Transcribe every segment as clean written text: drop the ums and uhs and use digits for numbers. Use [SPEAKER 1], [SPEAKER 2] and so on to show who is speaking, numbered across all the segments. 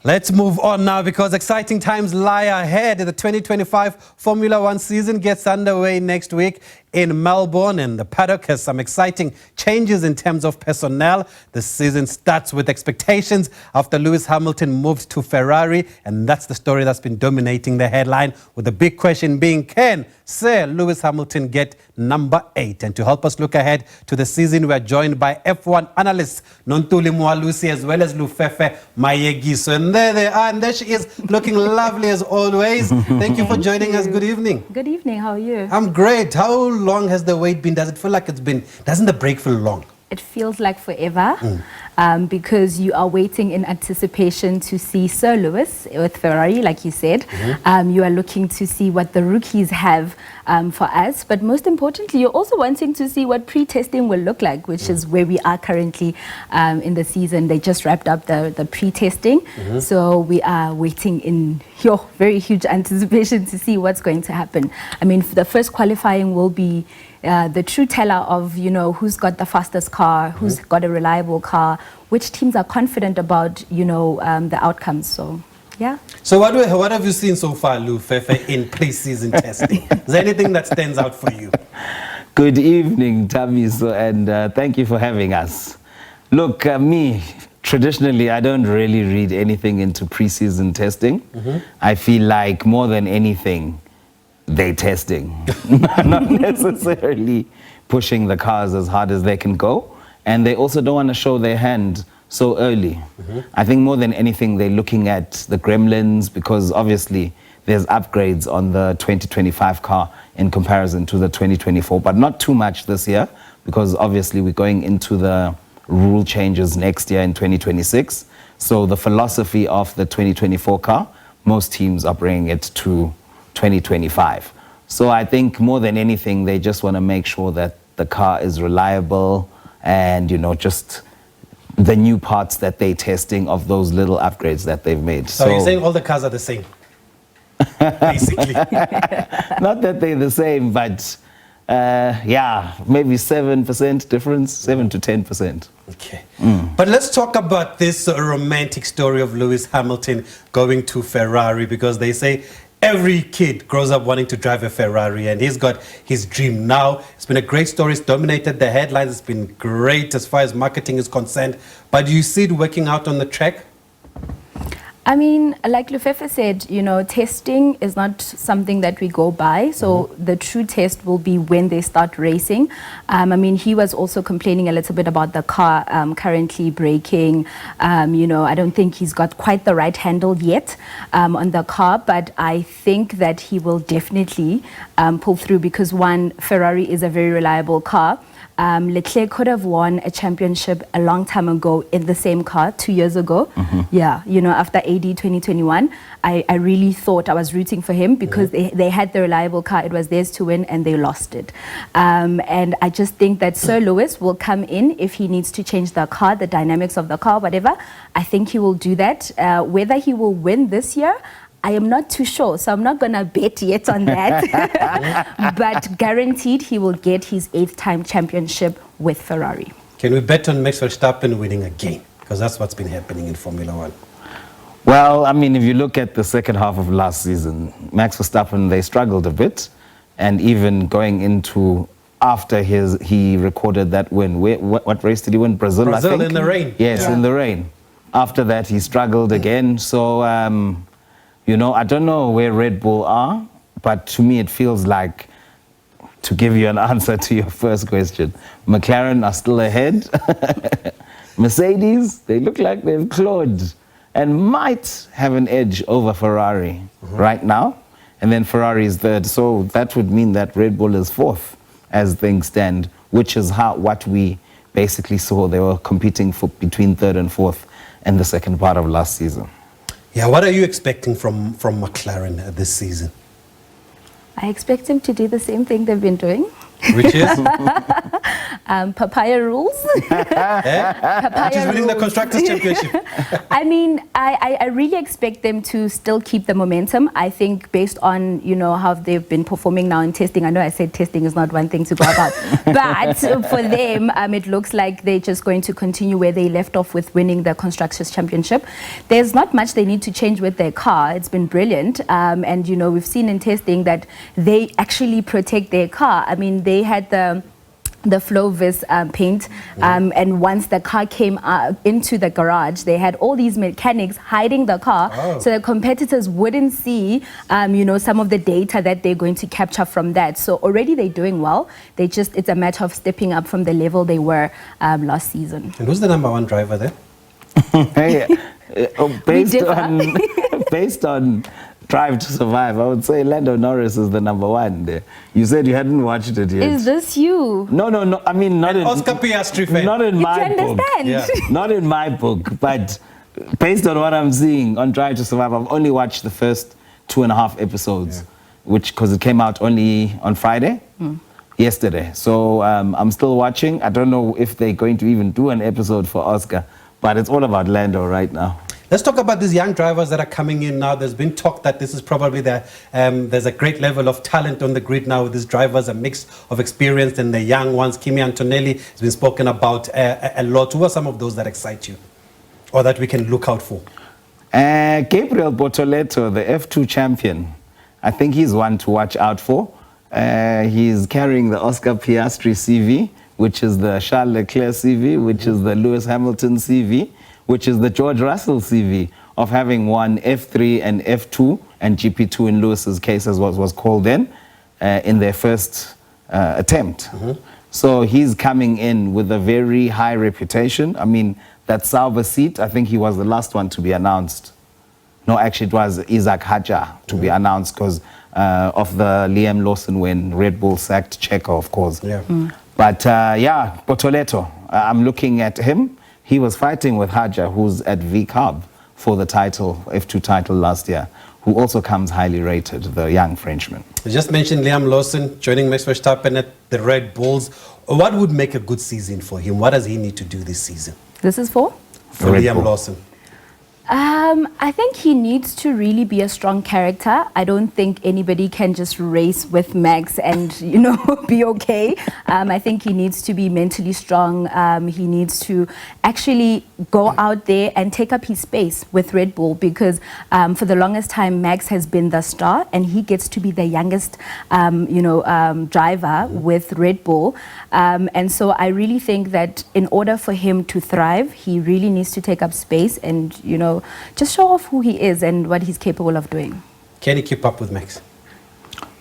[SPEAKER 1] Let's move on now because exciting times lie ahead. The 2025 Formula One season gets underway next week in Melbourne, and the paddock has some exciting changes in terms of personnel. The season starts with expectations after Lewis Hamilton moved to Ferrari, and that's the story that's been dominating the headline, with the big question being, can Sir Lewis Hamilton get number 8? And to help us look ahead to the season, we are joined by F1 analysts Nontuli Mwalusi as well as Lufefe Mayegiso. And there they are, and there she is, looking lovely as always. Thank you for joining us. Good evening.
[SPEAKER 2] Good evening. How are you?
[SPEAKER 1] I'm great. How long has the wait been? Does it feel like it's been, doesn't the break feel long?
[SPEAKER 2] It feels like forever because you are waiting in anticipation to see Sir Lewis with Ferrari, like you said. You are looking to see what the rookies have for us. But most importantly, you're also wanting to see what pre-testing will look like, which is where we are currently in the season. They just wrapped up the pre-testing. So we are waiting in very huge anticipation to see what's going to happen. I mean, the first qualifying will be the true teller of, who's got the fastest car, who's got a reliable car, which teams are confident about, the outcomes. So, yeah. So
[SPEAKER 1] what have you seen so far, Lou Fefe, in pre-season testing? Is there anything that stands out for you?
[SPEAKER 3] Good evening, Tamiso, and thank you for having us. Look, me, traditionally, I don't really read anything into pre-season testing. I feel like more than anything, they're testing, not necessarily pushing the cars as hard as they can go. And they also don't want to show their hand so early. I think more than anything, they're looking at the gremlins, because obviously there's upgrades on the 2025 car in comparison to the 2024, but not too much this year, because obviously we're going into the rule changes next year in 2026. So the philosophy of the 2024 car, most teams are bringing it to 2025. So I think more than anything, they just want to make sure that the car is reliable and, just the new parts that they're testing of those little upgrades that they've made.
[SPEAKER 1] So you're saying all the cars are the same, basically?
[SPEAKER 3] Not that they're the same, but maybe 7% difference, 7 to 10%.
[SPEAKER 1] Okay. But let's talk about this romantic story of Lewis Hamilton going to Ferrari, because they say every kid grows up wanting to drive a Ferrari, and he's got his dream now. It's been a great story. It's dominated the headlines. It's been great as far as marketing is concerned. But do you see it working out on the track?
[SPEAKER 2] I mean, like Lufefe said, testing is not something that we go by. So the true test will be when they start racing. I mean, he was also complaining a little bit about the car currently braking. I don't think he's got quite the right handle yet on the car, but I think that he will definitely pull through, because one, Ferrari is a very reliable car. Leclerc could have won a championship a long time ago in the same car 2 years ago. After AD 2021, I really thought I was rooting for him, because they had the reliable car. It was theirs to win and they lost it. And I just think that Sir Lewis will come in if he needs to change the car, the dynamics of the car, whatever. I think he will do that. Whether he will win this year, I am not too sure, so I'm not going to bet yet on that. But guaranteed he will get his 8th time championship with Ferrari.
[SPEAKER 1] Can we bet on Max Verstappen winning again? Because that's what's been happening in Formula One.
[SPEAKER 3] Well, I mean, if you look at the second half of last season, Max Verstappen, they struggled a bit. And even going into after he recorded that win, what race did he win? Brazil, I think?
[SPEAKER 1] In the rain.
[SPEAKER 3] Yes, in the rain. After that, he struggled again. So, I don't know where Red Bull are, but to me it feels like, to give you an answer to your first question, McLaren are still ahead. Mercedes, they look like they've clawed and might have an edge over Ferrari right now. And then Ferrari is third. So that would mean that Red Bull is fourth as things stand, which is what we basically saw. They were competing for between third and fourth in the second part of last season.
[SPEAKER 1] Yeah, what are you expecting from McLaren this season?
[SPEAKER 2] I expect him to do the same thing they've been doing.
[SPEAKER 1] Which is?
[SPEAKER 2] Papaya rules. Papaya
[SPEAKER 1] She's winning the
[SPEAKER 2] rules.
[SPEAKER 1] Constructors' Championship.
[SPEAKER 2] I mean, I really expect them to still keep the momentum. I think based on, how they've been performing now in testing. I know I said testing is not one thing to go about. But for them, it looks like they're just going to continue where they left off with winning the Constructors' Championship. There's not much they need to change with their car. It's been brilliant. And, we've seen in testing that they actually protect their car. I mean, they had the Flovis paint, and once the car came into the garage, they had all these mechanics hiding the car so the competitors wouldn't see, some of the data that they're going to capture from that. So already they're doing well. It's a matter of stepping up from the level they were last season.
[SPEAKER 1] And who's the number one driver there?
[SPEAKER 3] Based on Drive to Survive, I would say Lando Norris is the number one there. You said you hadn't watched it yet.
[SPEAKER 2] Is this you?
[SPEAKER 3] No. I mean, not in
[SPEAKER 1] Oscar Piastri fan.
[SPEAKER 3] Not in my
[SPEAKER 2] you
[SPEAKER 3] book.
[SPEAKER 2] understand?
[SPEAKER 1] Yeah.
[SPEAKER 3] Not in my book, but based on what I'm seeing on Drive to Survive, I've only watched the first 2.5 episodes, because it came out only on Friday, yesterday. So I'm still watching. I don't know if they're going to even do an episode for Oscar, but it's all about Lando right now.
[SPEAKER 1] Let's talk about these young drivers that are coming in now. There's been talk that this is probably there's a great level of talent on the grid now with these drivers, a mix of experience and the young ones. Kimi Antonelli has been spoken about a lot. Who are some of those that excite you or that we can look out for?
[SPEAKER 3] Gabriel Bortoleto, the F2 champion. I think he's one to watch out for. He's carrying the Oscar Piastri CV, which is the Charles Leclerc CV, which is the Lewis Hamilton CV, which is the George Russell CV of having won F3 and F2 and GP2 in Lewis's case, as what was called in their first attempt. So he's coming in with a very high reputation. I mean, that Sauber seat, I think he was the last one to be announced. No, actually it was Isaac Hadjar to be announced because of the Liam Lawson win. Red Bull sacked Checo, of course.
[SPEAKER 1] Yeah.
[SPEAKER 3] But Bortoleto, I'm looking at him. He was fighting with Hadjar, who's at V-Carb for the title, F2 title last year, who also comes highly rated, the young Frenchman.
[SPEAKER 1] You just mentioned Liam Lawson joining Max Verstappen at the Red Bulls. What would make a good season for him? What does he need to do this season?
[SPEAKER 2] This is for
[SPEAKER 3] Red
[SPEAKER 1] Liam
[SPEAKER 3] Bull.
[SPEAKER 1] Lawson.
[SPEAKER 2] I think he needs to really be a strong character. I don't think anybody can just race with Max and, be okay. I think he needs to be mentally strong. He needs to actually go out there and take up his space with Red Bull because for the longest time, Max has been the star and he gets to be the youngest, driver with Red Bull. And so I really think that in order for him to thrive, he really needs to take up space and, just show off who he is and what he's capable of doing.
[SPEAKER 1] Can he keep up with Max?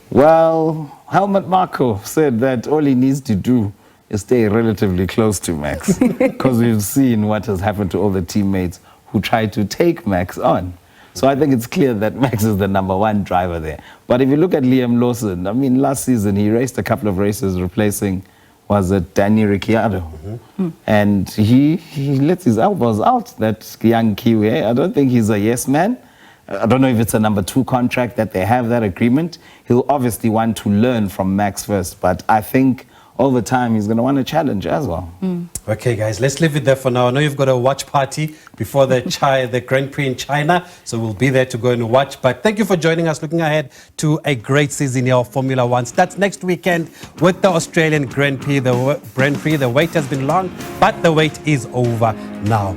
[SPEAKER 3] Well, Helmut Marko said that all he needs to do is stay relatively close to Max because we've seen what has happened to all the teammates who tried to take Max on. So I think it's clear that Max is the number one driver there. But if you look at Liam Lawson, I mean, last season he raced a couple of races replacing, was it Danny Ricciardo? And he lets his elbows out, that young Kiwi. I don't think he's a yes man. I don't know if it's a number 2 contract that they have that agreement. He'll obviously want to learn from Max first, but I think over time he's going to want to challenge as well.
[SPEAKER 1] Okay, guys, let's leave it there for now. I know you've got a watch party before the Grand Prix in China, so we'll be there to go and watch. But thank you for joining us, looking ahead to a great season here of Formula One. That's next weekend with the Australian Grand Prix. The wait has been long, but the wait is over now.